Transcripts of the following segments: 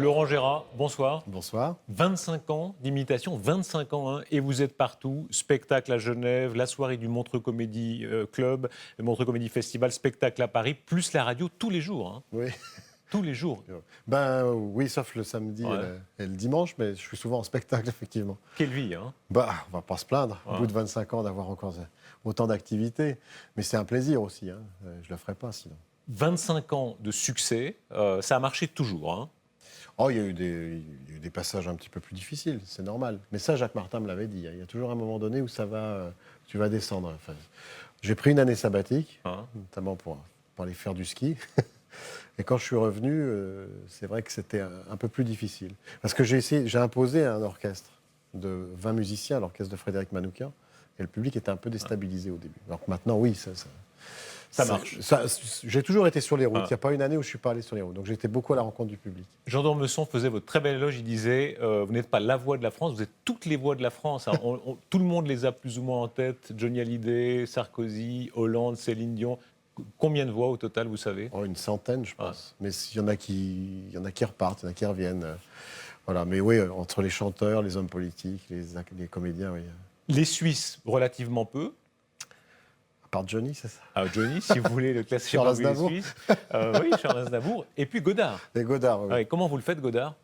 Laurent Gérard, bonsoir. Bonsoir. 25 ans d'imitation, 25 ans, hein, et vous êtes partout. Spectacle à Genève, la soirée du Montreux Comédie Club, le Montreux Comédie Festival, spectacle à Paris, plus la radio tous les jours. Hein. Oui. Tous les jours. Oui, sauf le samedi et le dimanche, mais je suis souvent en spectacle, effectivement. Quelle vie, hein. On va pas se plaindre, au bout de 25 ans, d'avoir encore autant d'activités. Mais c'est un plaisir aussi, hein. Je le ferai pas sinon. 25 ans de succès, ça a marché toujours. Hein. Oh, il y a eu des passages un petit peu plus difficiles, c'est normal. Mais ça, Jacques Martin me l'avait dit. Il y a toujours un moment donné où tu vas descendre. Enfin, j'ai pris une année sabbatique, notamment pour aller faire du ski. Et quand je suis revenu, c'est vrai que c'était un peu plus difficile. Parce que j'ai imposé un orchestre de 20 musiciens, l'orchestre de Frédéric Manoukian, et le public était un peu déstabilisé au début. Alors que maintenant, oui, ça marche. J'ai toujours été sur les routes. Il n'y a pas une année où je ne suis pas allé sur les routes. Donc j'étais beaucoup à la rencontre du public. Jean d'Ormesson faisait votre très belle éloge. Il disait vous n'êtes pas la voix de la France, vous êtes toutes les voix de la France. Hein. Tout le monde les a plus ou moins en tête. Johnny Hallyday, Sarkozy, Hollande, Céline Dion. Combien de voix au total, vous savez ? Une centaine, je pense. Mais il y en a qui repartent, il y en a qui reviennent. Voilà. Mais oui, entre les chanteurs, les hommes politiques, les comédiens, oui. Les Suisses, relativement peu. À part Johnny, c'est ça ? Johnny, si vous voulez le classer parmi les Suisses. Oui, Charles Aznavour. Et puis Godard. Et Godard, oui. Comment vous le faites, Godard ?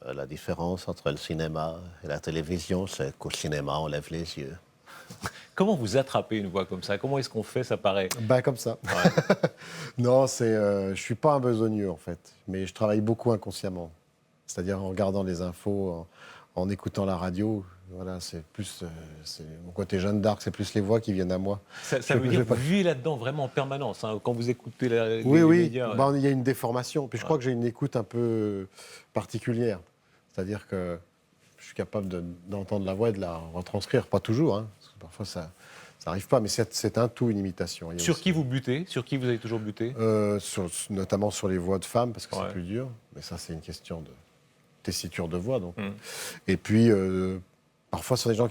La différence entre le cinéma et la télévision, c'est qu'au cinéma, on lève les yeux. Comment vous attrapez une voix comme ça ? Comment est-ce qu'on fait ? Ça paraît... Comme ça. Ouais. Non, je suis pas un besogneux, en fait. Mais je travaille beaucoup inconsciemment. C'est-à-dire en regardant les infos, en écoutant la radio. Voilà, c'est plus... mon côté Jeanne d'Arc, c'est plus les voix qui viennent à moi. Ça veut dire que vous vivez là-dedans vraiment en permanence, hein, quand vous écoutez les médias. Oui, il y a une déformation. Puis je crois que j'ai une écoute un peu particulière. C'est-à-dire que je suis capable d'entendre la voix et de la retranscrire. Pas toujours, hein, parce que parfois ça n'arrive pas, mais c'est un tout, une imitation. Sur qui vous butez ? Sur qui vous avez toujours buté ? Notamment sur les voix de femmes, parce que c'est plus dur. Mais ça, c'est une question de tessiture de voix. Donc. Et puis, parfois, sur des gens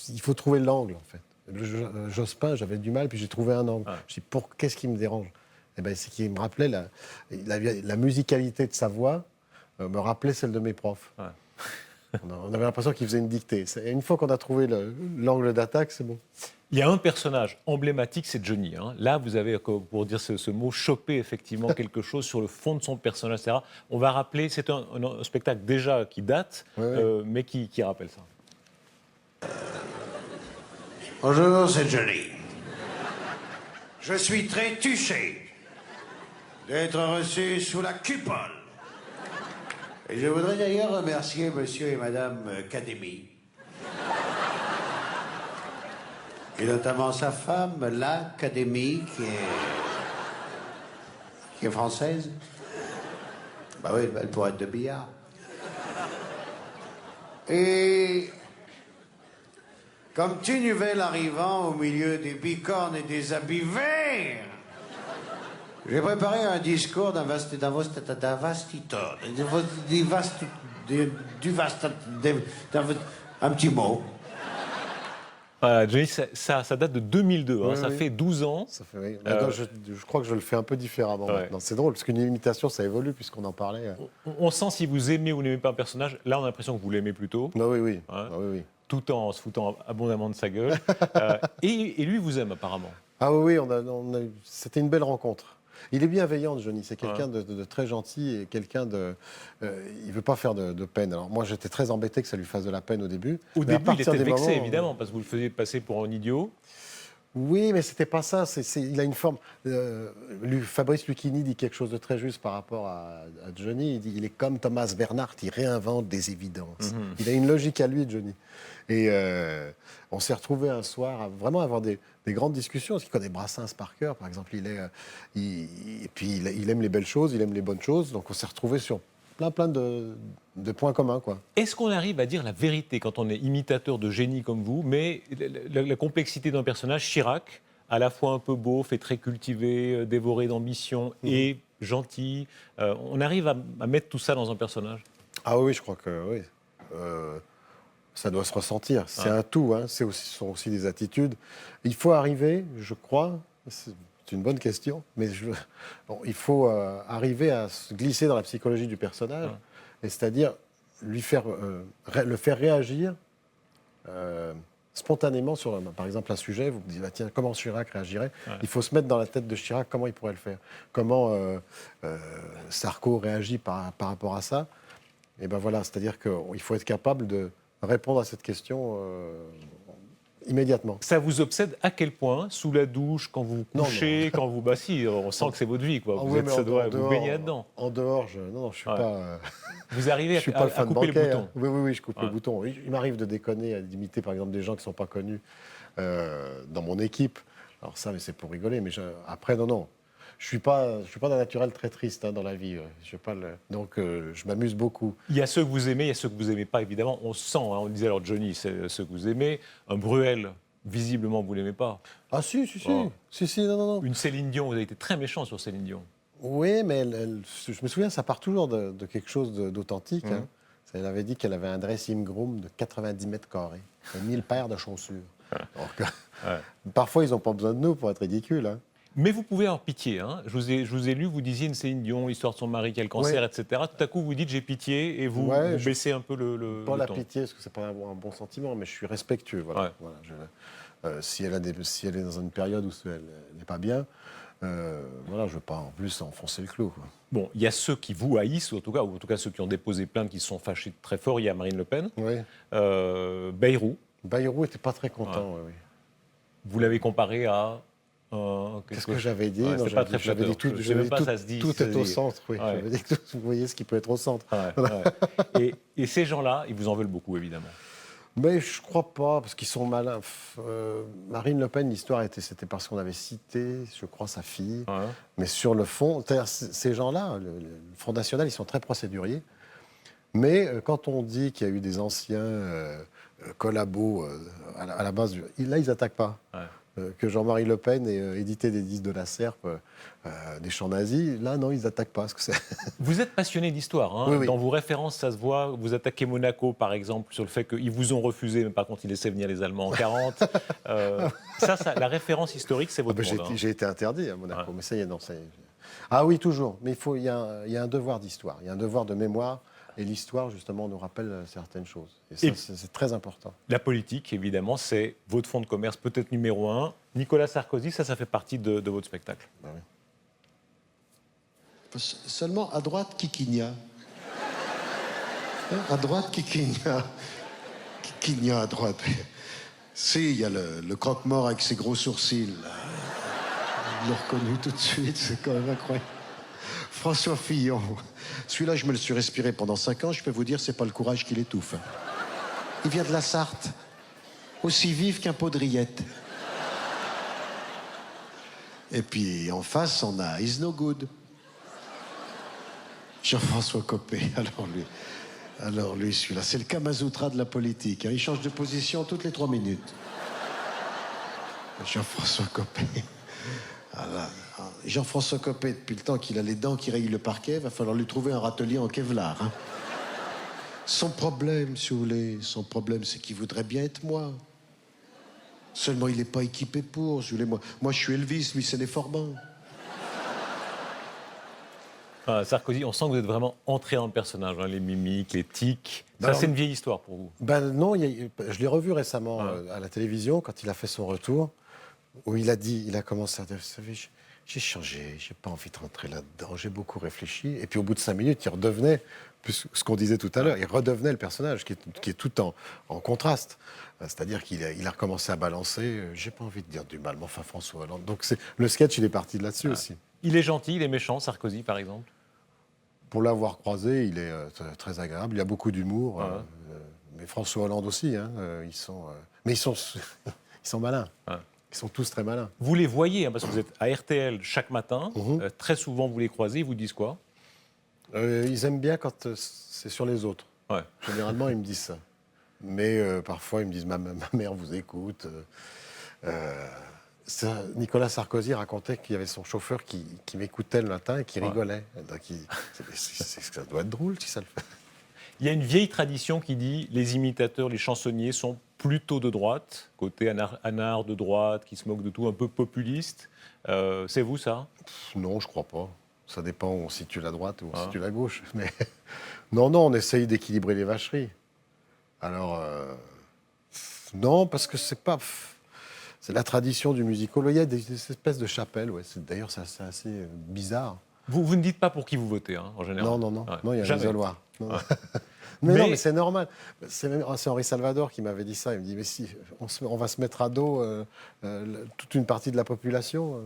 il faut trouver l'angle, en fait. Jospin, j'avais du mal, puis j'ai trouvé un angle. Je dis, qu'est-ce qui me dérange ? C'est qu'il me rappelait la musicalité de sa voix, me rappelait celle de mes profs. Ouais. On avait l'impression qu'il faisait une dictée. Une fois qu'on a trouvé l'angle d'attaque, c'est bon. Il y a un personnage emblématique, c'est Johnny. Hein. Là, vous avez, pour dire ce mot, chopé effectivement quelque chose sur le fond de son personnage, etc. On va rappeler, c'est un spectacle déjà qui date, mais qui rappelle ça. Bonjour, c'est Johnny. Je suis très touché d'être reçu sous la cupole. Et je voudrais d'ailleurs remercier monsieur et madame Académie. Et notamment sa femme, l'Académie, qui est française. Bah oui, elle pourrait être de billard. Et comme tu nouvel arrivant au milieu des bicornes et des habits verts, j'ai préparé un discours d'un un petit mot. Johnny, ça date de 2002, hein, ça fait 12 ans. Ça fait, je crois que je le fais un peu différemment maintenant. C'est drôle, parce qu'une imitation, ça évolue, puisqu'on en parlait. On sent si vous aimez ou n'aimez pas un personnage. Là, on a l'impression que vous l'aimez plutôt. Oui. Tout en se foutant abondamment de sa gueule. Et lui vous aime, apparemment. Ah oui, c'était une belle rencontre. Il est bienveillant, Johnny. C'est quelqu'un de très gentil et quelqu'un de... il ne veut pas faire de peine. Alors moi, j'étais très embêté que ça lui fasse de la peine au début. Au début, il était vexé, évidemment, parce que vous le faisiez passer pour un idiot. Oui, mais c'était pas ça. Il a une forme... Fabrice Lucchini dit quelque chose de très juste par rapport à Johnny. Il dit il est comme Thomas Bernhardt, il réinvente des évidences. Il a une logique à lui, Johnny. Et on s'est retrouvés un soir à vraiment avoir des grandes discussions, parce qu'il connaît Brassens par cœur, par exemple. Et puis il aime les belles choses, il aime les bonnes choses. Donc on s'est retrouvés sur plein de points communs, quoi. Est-ce qu'on arrive à dire la vérité quand on est imitateur de génie comme vous, mais la complexité d'un personnage, Chirac, à la fois un peu beauf et très cultivé, dévoré d'ambition et gentil, on arrive à mettre tout ça dans un personnage ? Ah oui, je crois que oui. Ça doit se ressentir. C'est un tout, hein. Ce sont aussi des attitudes. Il faut arriver, je crois, c'est une bonne question, mais il faut arriver à se glisser dans la psychologie du personnage Et c'est-à-dire le faire réagir spontanément sur, par exemple, un sujet. Vous vous dites, tiens, comment Chirac réagirait? Il faut se mettre dans la tête de Chirac, comment il pourrait le faire. Comment Sarko réagit par rapport à ça. Et ben voilà, c'est-à-dire qu'il faut être capable de répondre à cette question immédiatement. Ça vous obsède à quel point? Sous la douche, quand vous couchez, quand vous... Bah si, on sent que c'est votre vie, quoi. Ah Vous oui, êtes, mais ça en doit vous dehors- baigner là-dedans. En dehors, je suis pas... Vous arrivez je suis pas à le fan couper le bancaire. bouton. Oui, je coupe le bouton. Oui, il m'arrive de déconner, d'imiter par exemple des gens qui ne sont pas connus dans mon équipe. Alors ça, mais c'est pour rigoler. Mais après, non. Je suis pas d'un naturel très triste dans la vie. Donc, je m'amuse beaucoup. Il y a ceux que vous aimez, il y a ceux que vous n'aimez pas, évidemment. On sent, on disait alors Johnny, c'est ceux que vous aimez. Un Bruel, visiblement, vous ne l'aimez pas. Ah si, Oh. non. Une Céline Dion, vous avez été très méchant sur Céline Dion. Oui, mais je me souviens, ça part toujours de quelque chose d'authentique. Hein. Elle avait dit qu'elle avait un dressing room de 90 mètres carrés et 1000 paires de chaussures. Donc, parfois, ils n'ont pas besoin de nous pour être ridicules. Hein. Mais vous pouvez avoir pitié. Hein. Je vous ai lu, vous disiez une Céline Dion, l'histoire de son mari qui a le cancer, etc. Tout à coup, vous dites j'ai pitié et vous baissez un peu le Pas la ton. pitié, parce que c'est pas un bon sentiment, mais je suis respectueux. Voilà. Si elle est dans une période où elle n'est pas bien, je ne veux pas en plus enfoncer le clou. Quoi. Bon, il y a ceux qui vous haïssent, ou en tout cas ceux qui ont déposé plainte, qui se sont fâchés très fort. Il y a Marine Le Pen, Bayrou. Bayrou n'était pas très content. Oui. Vous l'avez comparé à... Qu'est-ce que j'avais dit? C'est pas très flatteur. Dit tout, Je sais même pas, ça se dit. Tout est au centre. Oui. Ouais. J'avais dit que vous voyez ce qui peut être au centre. Et ces gens-là, ils vous en veulent beaucoup, évidemment. Mais je crois pas, parce qu'ils sont malins. Marine Le Pen, l'histoire c'était parce qu'on avait cité, je crois, sa fille. Ouais. Mais sur le fond, ces gens-là, le Front National, ils sont très procéduriers. Mais quand on dit qu'il y a eu des anciens collabos à la base, là, ils n'attaquent pas. Ouais. Que Jean-Marie Le Pen ait édité des disques de la SERP, des chants nazis, là, non, ils n'attaquent pas. Parce que Vous êtes passionné d'histoire. Hein. Oui. Dans vos références, ça se voit. Vous attaquez Monaco, par exemple, sur le fait qu'ils vous ont refusé, mais par contre, ils laissaient venir les Allemands en 40. La référence historique, c'est votre monde. j'ai été interdit à Monaco, mais ça y est, non. Ah oui, toujours. Mais il y a un devoir d'histoire, il y a un devoir de mémoire. Et l'histoire, justement, nous rappelle certaines choses. Et ça, c'est très important. La politique, évidemment, c'est votre fonds de commerce peut-être numéro 1. Nicolas Sarkozy, ça fait partie de votre spectacle. Ben oui. Seulement à droite, Kikinia. À droite, Kikinia. Kikinia à droite. Si, il y a le croque-mort avec ses gros sourcils. Je l'ai reconnu tout de suite, c'est quand même incroyable. François Fillon. Celui-là, je me le suis respiré pendant 5 ans. Je peux vous dire, c'est pas le courage qui l'étouffe. Il vient de la Sarthe. Aussi vif qu'un pot de rillettes. Et puis, en face, on a Is No Good. Jean-François Copé. Alors lui, celui-là, c'est le Kamasutra de la politique. Hein. Il change de position toutes les 3 minutes. Jean-François Copé. Voilà. Jean-François Copé, depuis le temps qu'il a les dents qui rayent le parquet, va falloir lui trouver un râtelier en Kevlar. Hein. Son problème, si vous voulez, c'est qu'il voudrait bien être moi. Seulement, il n'est pas équipé pour. Si vous voulez, moi, je suis Elvis, lui, c'est les Forbans. Sarkozy, on sent que vous êtes vraiment entré dans le personnage, hein, les mimiques, les tics. Ben, c'est une vieille histoire pour vous. Non, je l'ai revu récemment à la télévision, quand il a fait son retour, où il a commencé à dire, vous savez, j'ai changé, j'ai pas envie de rentrer là-dedans, j'ai beaucoup réfléchi. Et puis au bout de 5 minutes, il redevenait, ce qu'on disait tout à l'heure, il redevenait le personnage qui est tout en contraste. C'est-à-dire qu'il a recommencé à balancer, j'ai pas envie de dire du mal, mais enfin François Hollande. Donc le sketch, il est parti de là-dessus aussi. Il est gentil, il est méchant, Sarkozy, par exemple? Pour l'avoir croisé, il est très agréable, il a beaucoup d'humour. Mais François Hollande aussi, hein, ils sont malins. Ils sont tous très malins. Vous les voyez, hein, parce que vous êtes à RTL chaque matin. Très souvent, vous les croisez. Ils vous disent quoi? Ils aiment bien quand c'est sur les autres. Ouais. Généralement, ils me disent ça. Mais parfois, ils me disent ma mère vous écoute. Nicolas Sarkozy racontait qu'il y avait son chauffeur qui m'écoutait le matin et qui rigolait. Donc, ça doit être drôle si ça le fait. Il y a une vieille tradition qui dit les imitateurs, les chansonniers sont plutôt de droite, côté anard de droite, qui se moque de tout, un peu populiste. C'est vous, ça? Non, je crois pas. Ça dépend où on situe la droite ou on situe la gauche. Non, on essaye d'équilibrer les vacheries. Alors, non, parce que c'est pas... C'est la tradition du musical. Il y a des espèces de chapelles, ouais. D'ailleurs, c'est assez bizarre. Vous ne dites pas pour qui vous votez, hein, en général. Non, Ouais. il y a un Jamais. isoloir. Non. Ouais. Mais c'est normal. C'est Henri Salvador qui m'avait dit ça. Il me dit, mais si on va se mettre à dos toute une partie de la population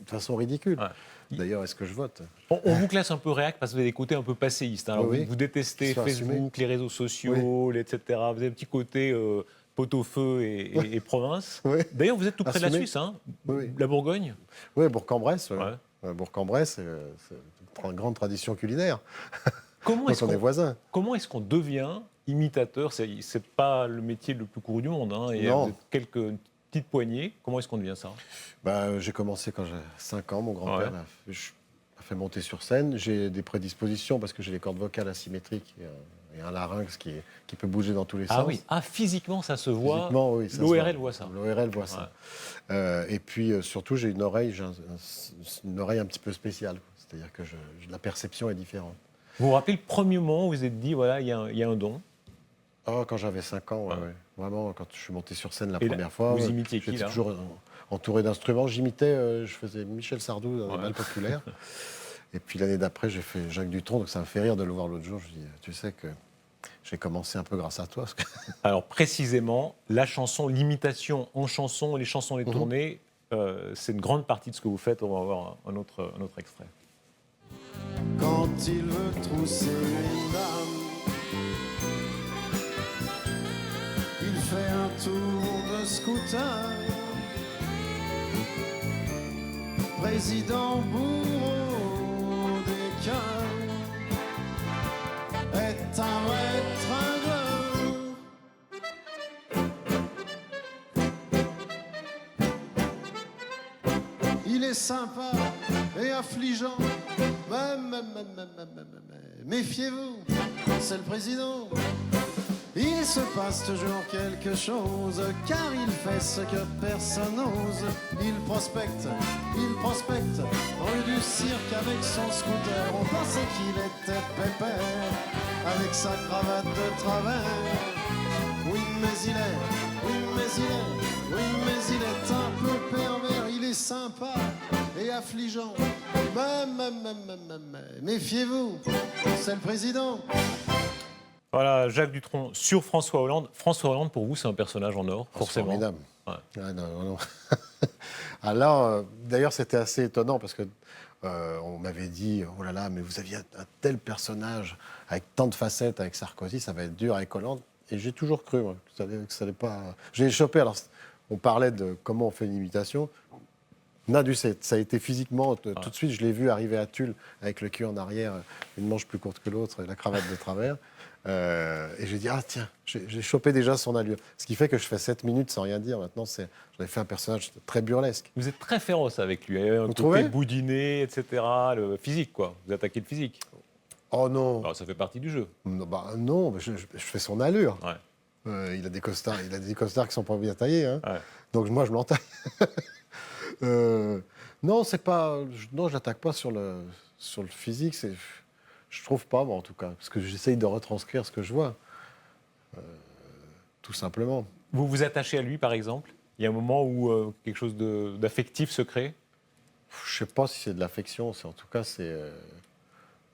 de façon ridicule. Ouais. D'ailleurs, est-ce que je vote? On vous classe un peu réac parce que vous avez des côtés un peu passéistes. Hein. Alors, Oui. vous détestez Qui sont Facebook, assumés. les réseaux sociaux, etc. Vous avez un petit côté pot-au-feu et province. Oui. D'ailleurs, vous êtes tout près de la Assumé. Suisse, hein, Oui. la Bourgogne. Oui, Bourg-en-Bresse. Ouais. Bourg-en-Bresse, c'est une grande tradition culinaire. Comment Donc est-ce on est qu'on voisins. devient imitateur? C'est pas le métier le plus couru du monde. Hein, et Non. vous êtes quelques petites poignées. Comment est-ce qu'on devient ça? J'ai commencé quand j'avais 5 ans. Mon grand-père Ouais. m'a fait monter sur scène. J'ai des prédispositions parce que j'ai les cordes vocales asymétriques et un larynx qui peut bouger dans tous les Ah sens. oui, physiquement, ça se voit. Physiquement, oui, ça se L'ORL voit ça. L'ORL voit ça. Et puis surtout, j'ai une oreille, une oreille un petit peu spéciale. C'est-à-dire que la perception est différente. Vous vous rappelez le premier moment où vous vous êtes dit, voilà, il y a un don? Oh, quand j'avais 5 ans, ouais. Vraiment, quand je suis monté sur scène la Et là, première fois, vous imitiez qui, j'étais là toujours entouré d'instruments. J'imitais, je faisais Michel Sardou dans les balles populaires. Et puis l'année d'après, j'ai fait Jacques Dutronc, donc ça me fait rire de le voir l'autre jour. Je dis, tu sais que j'ai commencé un peu grâce à toi. Parce que... Alors précisément, la chanson, l'imitation en chanson, les chansons détournées, c'est une grande partie de ce que vous faites. On va voir un autre extrait. Quand il veut trousser une dame, il fait un tour de scooter. Président bourreau des cœurs est un vrai tringleur. Il est sympa et affligeant. Méfiez-vous, c'est le président. Il se passe toujours quelque chose, car il fait ce que personne n'ose. Il prospecte, rue du cirque avec son scooter. On pensait qu'il était pépère, avec sa cravate de travers. Oui, mais il est un peu pervers. Il est sympa et affligeant. Méfiez-vous, c'est le président. Voilà, Jacques Dutronc sur François Hollande. François Hollande, pour vous, c'est un personnage en or, forcément. Formidable. Ouais. Ah, non. Alors, d'ailleurs, c'était assez étonnant parce que on m'avait dit, oh là là, mais vous aviez un tel personnage avec tant de facettes avec Sarkozy, ça va être dur avec Hollande. Et j'ai toujours cru moi, que ça allait pas. J'ai chopé. Alors, on parlait de comment on fait une imitation. Nadu, ça a été physiquement, tout de suite, je l'ai vu arriver à Tulle avec le cul en arrière, une manche plus courte que l'autre, et la cravate de travers. Et j'ai dit, ah tiens, j'ai chopé déjà son allure. Ce qui fait que je fais 7 minutes sans rien dire. Maintenant, j'en ai fait un personnage très burlesque. Vous êtes très féroce avec lui. Il y a un côté trouvez boudiné, etc. Le physique, quoi. Vous attaquez le physique. Oh non, Alors, ça fait partie du jeu. non, je fais son allure. Ouais. Il a des costards qui sont pas bien taillés. Hein. Ouais. Donc moi, je m'entaille. Non, c'est pas. Non, je l'attaque pas sur le physique. Je trouve pas, moi, en tout cas, parce que j'essaye de retranscrire ce que je vois, tout simplement. Vous vous attachez à lui, par exemple? Il y a un moment où quelque chose d'affectif se crée? Je sais pas si c'est de l'affection. En tout cas,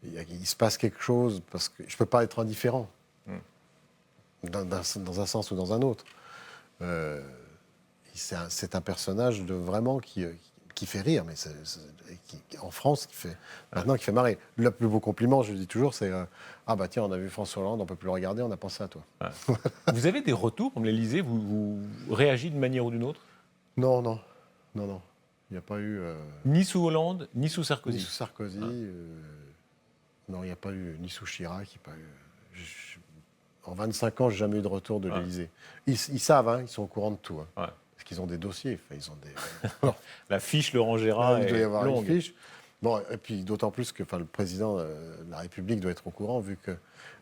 il se passe quelque chose parce que je peux pas être indifférent dans un sens ou dans un autre. C'est un personnage vraiment qui fait rire, mais en France, qui fait marrer. Le plus beau compliment, je le dis toujours, c'est ah bah tiens, on a vu François Hollande, on peut plus le regarder, on a pensé à toi. Ouais. Vous avez des retours, comme l'Élysée, vous réagissez d'une manière ou d'une autre? Non. Il n'y a pas eu. Ni sous Hollande, ni sous Ni Sarkozy. sous Sarkozy. Non, il n'y a pas eu. Ni sous Chirac, il n'y a pas eu. En 25 ans, je n'ai jamais eu de retour de l'Élysée. Ils savent, hein, ils sont au courant de tout. Hein. Ouais. Parce qu'ils ont des dossiers. Enfin, ils ont des. La fiche Laurent Gérard il doit y est avoir longue. une fiche. Bon, et puis d'autant plus que le président de la République doit être au courant, vu que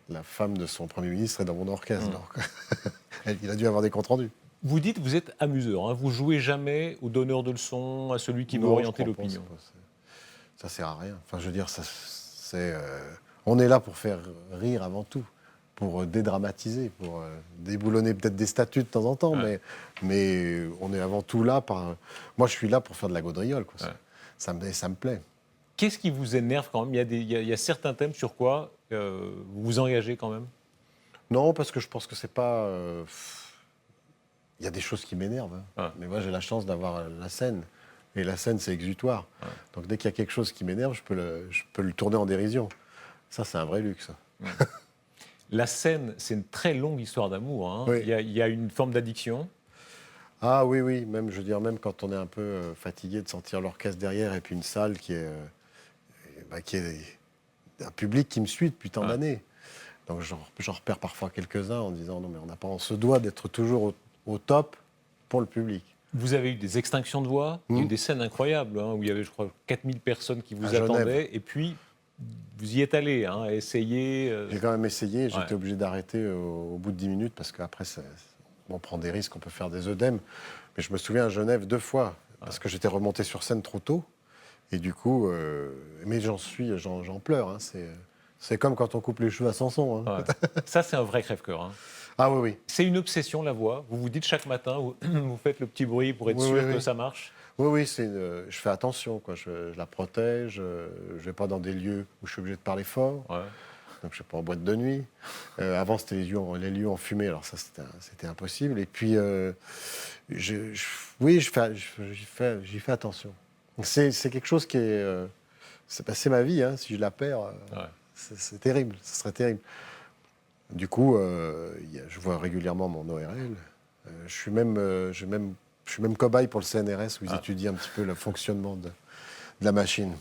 la femme de son Premier ministre est dans mon orchestre. Donc, il a dû avoir des comptes rendus. Vous dites que vous êtes amuseur, hein, vous jouez jamais au donneur de leçons, à celui qui veut Non, orienter je crois pas, l'opinion. ça sert à rien. Enfin, je veux dire, On est là pour faire rire avant tout, pour dédramatiser, pour déboulonner peut-être des statues de temps en temps, mais on est avant tout là par... Moi, je suis là pour faire de la gaudriole, quoi. Ça me plaît. Qu'est-ce qui vous énerve quand même ? Il y a certains thèmes sur quoi vous vous engagez quand même ? Non, parce que je pense que c'est pas... Il y a des choses qui m'énervent. Mais moi, j'ai la chance d'avoir la scène. Et la scène, c'est exutoire. Donc, dès qu'il y a quelque chose qui m'énerve, je peux le tourner en dérision. Ça, c'est un vrai luxe. La scène, c'est une très longue histoire d'amour. Hein. Oui. Il y a une forme d'addiction. Ah oui. Même, je veux dire, même quand on est un peu fatigué de sentir l'orchestre derrière et puis une salle qui est un public qui me suit depuis tant d'années. Donc, j'en repère parfois quelques-uns en disant non, mais on se doit d'être toujours au top pour le public. Vous avez eu des extinctions de voix, il y a eu des scènes incroyables, où il y avait, je crois, 4000 personnes qui vous attendaient, et puis vous y êtes allé, à essayer... J'ai quand même essayé, j'étais obligé d'arrêter au bout de 10 minutes, parce qu'après, on prend des risques, on peut faire des œdèmes. Mais je me souviens à Genève 2 fois, parce que j'étais remonté sur scène trop tôt, et du coup... mais j'en pleure, hein, c'est comme quand on coupe les cheveux à Samson. Hein. Ça, c'est un vrai crève-cœur. Hein. Ah oui. C'est une obsession, la voix. Vous vous dites chaque matin, vous faites le petit bruit pour être sûr que ça marche. Oui, je fais attention, quoi. Je la protège, je ne vais pas dans des lieux où je suis obligé de parler fort. Donc je ne vais pas en boîte de nuit. Avant, c'était les lieux en fumée, alors ça, c'était impossible. Et puis, j'y fais attention. C'est quelque chose qui est... c'est ma vie, hein. Si je la perds, c'est terrible, ce serait terrible. Du coup, je vois régulièrement mon ORL. Je suis même cobaye pour le CNRS où ils étudient un petit peu le fonctionnement de la machine.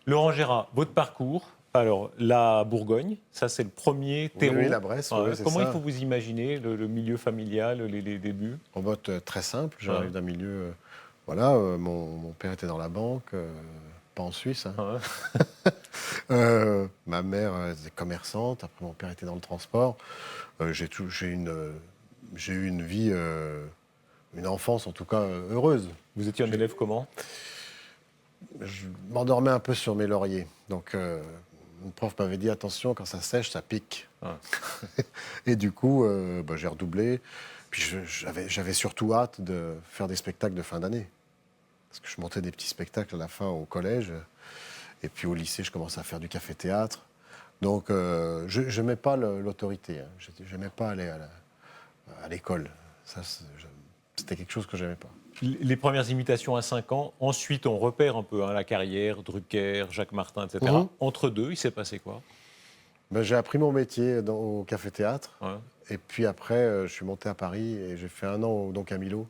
Laurent Gérard, votre parcours, alors la Bourgogne, ça c'est le premier terreau. Oui, la Bresse, c'est comment ça. il faut vous imaginer le milieu familial, les débuts ? En mode très simple, j'arrive d'un milieu... mon père était dans la banque, pas en Suisse. Hein. Ma mère était commerçante, après mon père était dans le transport. J'ai eu une vie, une enfance en tout cas heureuse. Vous étiez un élève comment ? Je m'endormais un peu sur mes lauriers. Donc une prof m'avait dit attention, quand ça sèche, ça pique. Et du coup, j'ai redoublé. Puis j'avais surtout hâte de faire des spectacles de fin d'année. Parce que je montais des petits spectacles à la fin au collège. Et puis au lycée, je commençais à faire du café-théâtre. Donc, je n'aimais pas l'autorité. Hein. Je n'aimais pas aller à l'école. Ça, c'était quelque chose que je n'aimais pas. Les premières imitations à 5 ans. Ensuite, on repère un peu la carrière, Drucker, Jacques Martin, etc. Entre deux, il s'est passé quoi ? J'ai appris mon métier au café-théâtre. Et puis après, je suis monté à Paris et j'ai fait 1 an au Don Camillo.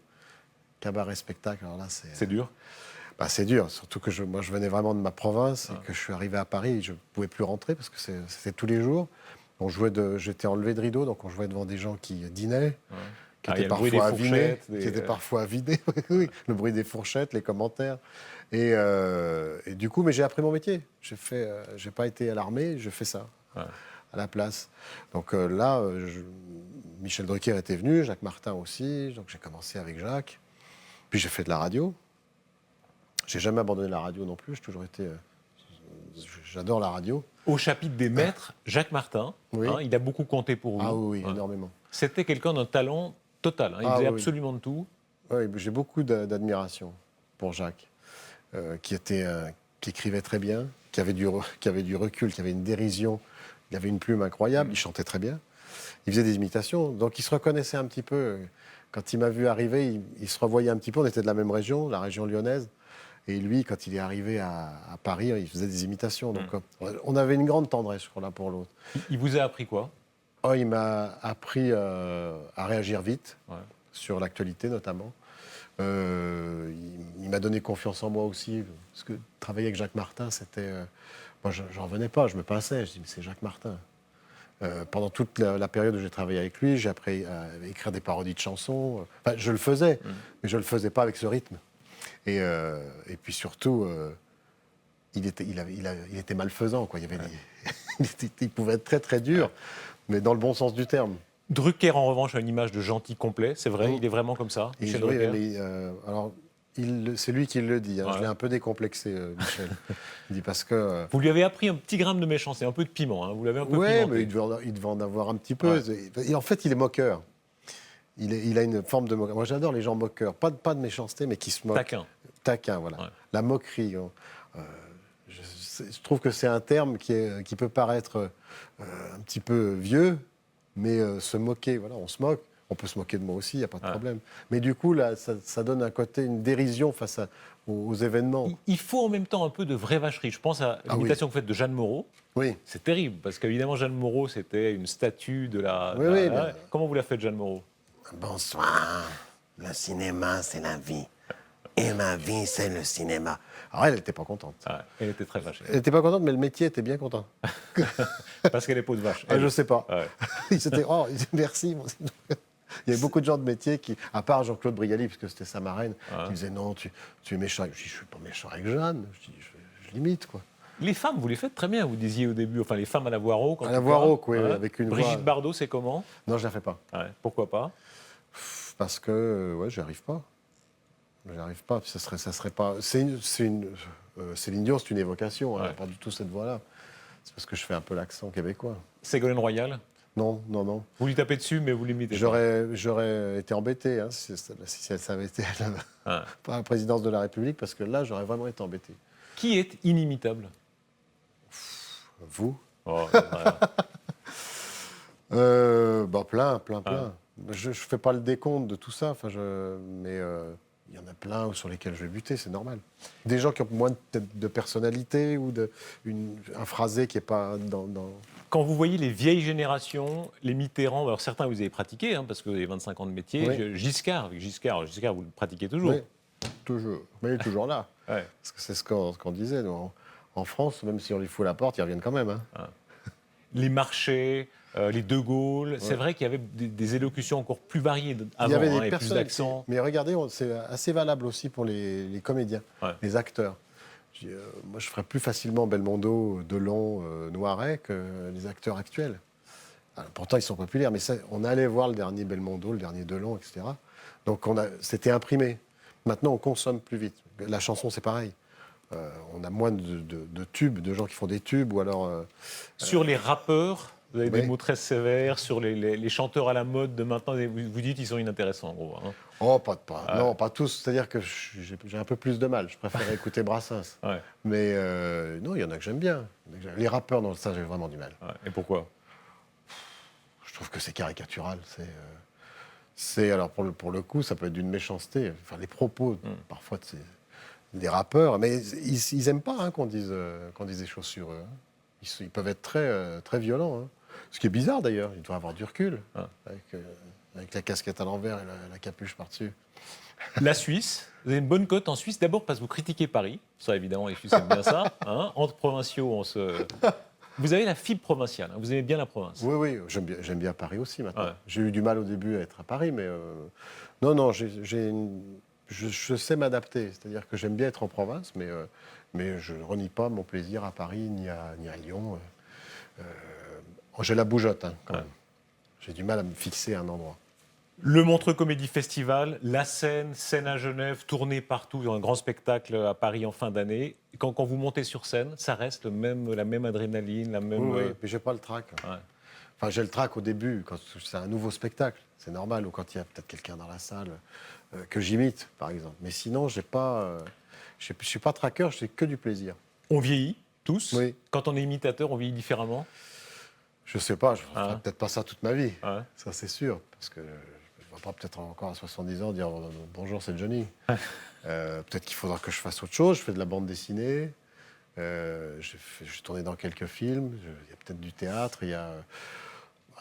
Cabaret spectacle. Alors là, c'est dur. C'est dur, surtout que moi je venais vraiment de ma province et que je suis arrivé à Paris et je ne pouvais plus rentrer parce que c'était tous les jours. J'étais enlevé de rideau, donc on jouait devant des gens qui dînaient, qui étaient parfois avidés. Oui, le bruit des fourchettes, les commentaires. Et du coup, mais j'ai appris mon métier. J'ai pas été à l'armée, je fais ça à la place. Donc là, Michel Drucker était venu, Jacques Martin aussi, donc j'ai commencé avec Jacques. Puis j'ai fait de la radio. J'ai jamais abandonné la radio non plus. J'ai toujours été. J'adore la radio. Au chapitre des maîtres, Jacques Martin, il a beaucoup compté pour vous. Ah oui, énormément. C'était quelqu'un d'un talent total. Il faisait absolument de tout. Oui, j'ai beaucoup d'admiration pour Jacques, qui écrivait très bien, qui avait du recul, qui avait une dérision, il avait une plume incroyable, il chantait très bien. Il faisait des imitations, donc il se reconnaissait un petit peu. Quand il m'a vu arriver, il se revoyait un petit peu. On était de la même région, la région lyonnaise. Et lui, quand il est arrivé à Paris, il faisait des imitations. Donc, on avait une grande tendresse, je crois, l'un pour l'autre. Il vous a appris quoi ? Il m'a appris à réagir vite, sur l'actualité notamment. Il m'a donné confiance en moi aussi. Parce que travailler avec Jacques Martin, c'était... moi, j'en revenais pas, je me pinçais. Je dis, mais c'est Jacques Martin. Pendant toute la période où j'ai travaillé avec lui, j'ai appris à écrire des parodies de chansons. Enfin, je le faisais, mais je ne le faisais pas avec ce rythme. Et puis surtout, il était malfaisant, quoi. Il pouvait être très très dur, mais dans le bon sens du terme. Drucker, en revanche, a une image de gentil complet, c'est vrai, il est vraiment comme ça. Alors, c'est lui qui le dit. Hein. Ouais. Je l'ai un peu décomplexé, Michel. Il dit parce que... Vous lui avez appris un petit gramme de méchanceté, un peu de piment. Hein. Vous l'avez un peu Oui, pimenté. mais il devait en avoir un petit peu. Et en fait, il est moqueur. Il a une forme de moqueur. Moi, j'adore les gens moqueurs. Pas de méchanceté, mais qui se moquent. Taquin, voilà. Ouais. La moquerie. Je trouve que c'est un terme qui peut paraître un petit peu vieux, mais se moquer, voilà, on se moque. On peut se moquer de moi aussi, il n'y a pas de problème. Mais du coup, là, ça donne un côté, une dérision face aux événements. Il faut en même temps un peu de vraie vacherie. Je pense à l'imitation que vous faites de Jeanne Moreau. Oui. C'est terrible, parce qu'évidemment, Jeanne Moreau, c'était une statue de la... Oui, de la- mais- Comment vous la faites, Jeanne Moreau? Bonsoir. Le cinéma, c'est la vie. Et ma vie, c'est le cinéma. Alors, elle n'était pas contente. Elle était très fâchée. Elle n'était pas contente, mais le métier était bien content. Parce qu'elle est peau de vache. Je ne sais pas. Ouais. Il s'était merci. Il y avait beaucoup de gens de métier qui, à part Jean-Claude Brialy, puisque c'était sa marraine, qui disaient non, tu es méchant. Je dis, je ne suis pas méchant avec Jeanne. Je limite, quoi. Les femmes, vous les faites très bien, vous disiez au début. Enfin, les femmes à la voix rauque. À la voix rauque, oui, avec une Brigitte voix... Bardot, c'est comment? Non, je ne la fais pas. Pourquoi pas? Parce que, j'y arrive pas. J'arrive pas. Ça serait pas... Céline Dion, c'est une évocation. Pas du tout cette voix-là. C'est parce que je fais un peu l'accent québécois. Ségolène Royal? Non. Vous lui tapez dessus, mais vous l'imitez. J'aurais été embêté si ça avait été à la présidence de la République, parce que là, j'aurais vraiment été embêté. Qui est inimitable? Vous Oh, plein. Je ne fais pas le décompte de tout ça, mais il y en a plein sur lesquels je vais buter, c'est normal. Des gens qui ont moins de personnalité ou un phrasé qui n'est pas dans... Quand vous voyez les vieilles générations, les Mitterrand, alors certains vous avez pratiqué, parce que vous avez 25 ans de métier, Oui. Giscard, vous le pratiquez toujours. Oui, toujours. Mais il est toujours là. Ouais. Parce que c'est ce qu'on disait. Nous, en France, même si on lui fout la porte, ils reviennent quand même. Hein. Les marchés, les De Gaulle, c'est vrai qu'il y avait des élocutions encore plus variées avant, Il y avait des et plus personnes d'accent. Mais regardez, c'est assez valable aussi pour les comédiens, les acteurs. Moi, je ferais plus facilement Belmondo, Delon, Noiret que les acteurs actuels. Alors, pourtant, ils sont populaires, mais on allait voir le dernier Belmondo, le dernier Delon, etc. Donc, c'était imprimé. Maintenant, on consomme plus vite. La chanson, c'est pareil. On a moins de tubes, de gens qui font des tubes, ou alors... Sur les rappeurs, vous avez des Oui. mots très sévères. Sur les chanteurs à la mode de maintenant, vous dites qu'ils sont inintéressants, en gros. Hein. Oh, non, pas tous. C'est-à-dire que j'ai un peu plus de mal. Je préfère écouter Brassens. Ouais. Mais non, il y en a que j'aime bien. Les rappeurs, non, ça, j'ai vraiment du mal. Ouais. Et pourquoi? Je trouve que c'est caricatural. Alors, pour le coup, ça peut être d'une méchanceté. Enfin, les propos, parfois, des rappeurs. Mais ils n'aiment pas qu'on dise des choses sur eux. Ils peuvent être très, très violents. Hein. Ce qui est bizarre, d'ailleurs. Ils doivent avoir du recul. Avec la casquette à l'envers et la capuche par-dessus. La Suisse, vous avez une bonne cote en Suisse, d'abord parce que vous critiquez Paris. Ça, évidemment, les Suisses aiment bien ça. Hein. Entre provinciaux, vous avez la fibre provinciale. Vous aimez bien la province. Oui, j'aime bien Paris aussi maintenant. Ouais. J'ai eu du mal au début à être à Paris, mais non, je sais m'adapter. C'est-à-dire que j'aime bien être en province, mais je ne renie pas mon plaisir à Paris ni à Lyon. J'ai la bougeotte, quand même. J'ai du mal à me fixer à un endroit. Le Montreux Comédie Festival, la scène à Genève, tournée partout, un grand spectacle à Paris en fin d'année. Quand vous montez sur scène, ça reste la même adrénaline, la même... Oui, mais j'ai pas le trac. Ouais. Enfin, j'ai le trac au début, quand c'est un nouveau spectacle, c'est normal, ou quand il y a peut-être quelqu'un dans la salle que j'imite, par exemple. Mais sinon, je suis pas traqueur, j'ai que du plaisir. On vieillit, tous. Oui. Quand on est imitateur, on vieillit différemment. Je sais pas, je ne ferai peut-être pas ça toute ma vie. Ouais. Ça, c'est sûr. Parce que je ne vais pas peut-être encore à 70 ans dire « Bonjour, c'est Johnny ». Peut-être qu'il faudra que je fasse autre chose. Je fais de la bande dessinée. J'ai tourné dans quelques films. Il y a peut-être du théâtre.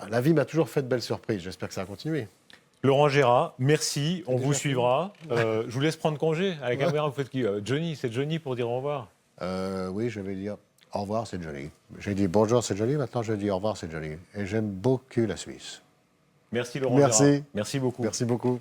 La vie m'a toujours fait de belles surprises. J'espère que ça va continuer. Laurent Gérard, merci. On vous suivra. Je vous laisse prendre congé. À la caméra, vous faites qui? Johnny, c'est Johnny pour dire au revoir. Oui, je vais dire au revoir, c'est Johnny. J'ai dit bonjour, c'est Johnny. Maintenant, je dis au revoir, c'est Johnny. Et j'aime beaucoup la Suisse. Merci Laurent Merci. Gérard. Merci beaucoup. Merci beaucoup.